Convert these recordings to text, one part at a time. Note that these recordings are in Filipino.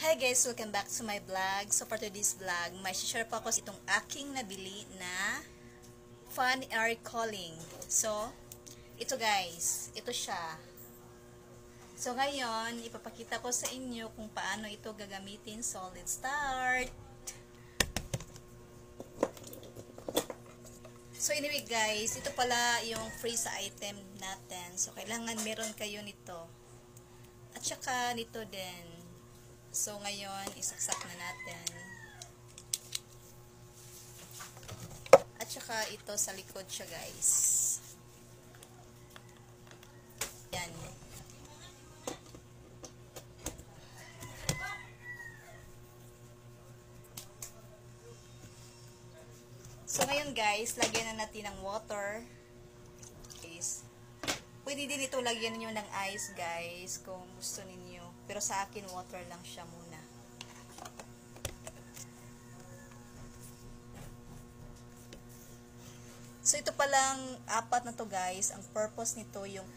Hi guys! Welcome back to my vlog. So for today's vlog, may share po ako sa itong aking nabili na fan air cooling. So, ito guys, ito siya. So ngayon, ipapakita ko sa inyo kung paano ito gagamitin. So let's start! So anyway guys, ito pala yung free sa item natin. So kailangan meron kayo nito. At saka nito din. So, ngayon, isaksak na natin. At saka, ito sa likod siya, guys. Yan. So, ngayon, guys, lagyan na natin ng water. Guys. Pwede din ito lagyan niyo ng ice, guys, kung gusto ninyo. Pero sa akin, water lang siya muna. So, ito palang apat na to guys. Ang purpose nito yung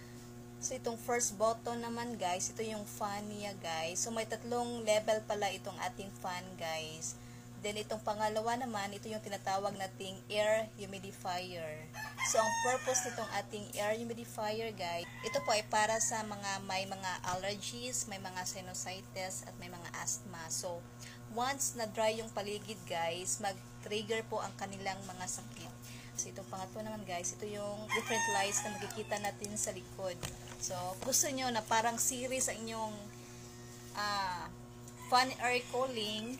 so, itong first button naman, guys. Ito yung fan niya, guys. So, may tatlong level pala itong ating fan, guys. Then, itong pangalawa naman, ito yung tinatawag nating air humidifier. So, ang purpose nitong ating air humidifier, guys, ito po ay para sa may mga allergies, may mga sinusitis, at may mga asthma. So, once na dry yung paligid, guys, mag-trigger po ang kanilang mga sakit. So, itong pangatlo naman, guys, ito yung different lights na makikita natin sa likod. So, gusto nyo na parang series sa inyong fan air cooling,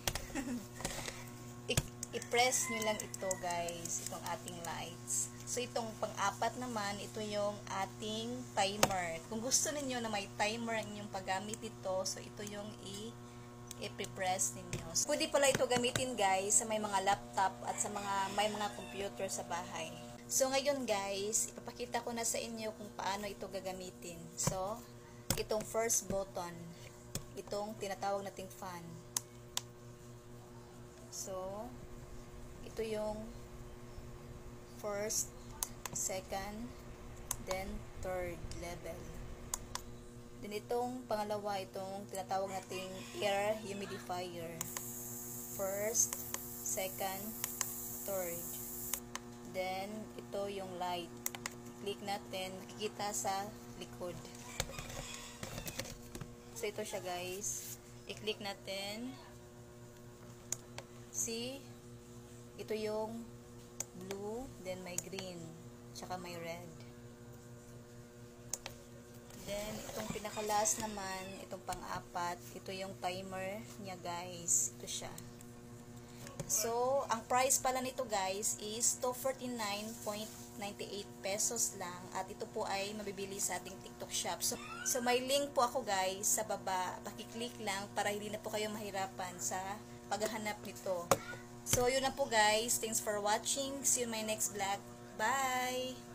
i-press nyo lang ito, guys, itong ating lights. So, itong pang-apat naman, ito yung ating timer. Kung gusto niyo na may timer ang inyong paggamit ito, so ito yung i-press ninyo. So, pwede pala ito gamitin, guys, sa may mga laptop at sa may mga computer sa bahay. So, ngayon, guys, ipapakita ko na sa inyo kung paano ito gagamitin. So, itong first button, itong tinatawag nating fan. So, ito yung first, second, then third level. Then itong pangalawa, itong tinatawag nating air humidifier. First, second, third. Then ito yung light. Click natin, makikita sa likod. So ito siya, guys. I-click natin. See? Ito yung blue, then may green, tsaka may red. Then, itong pinaka-last naman, itong pang-apat, ito yung timer niya, guys. Ito siya. So, ang price pala nito, guys, is 249.98 pesos lang. At ito po ay mabibili sa ating TikTok shop. So may link po ako, guys, sa baba. Pakiclick lang para hindi na po kayo mahirapan sa paghahanap nito. So, yun na po, guys. Thanks for watching. See you in my next vlog. Bye!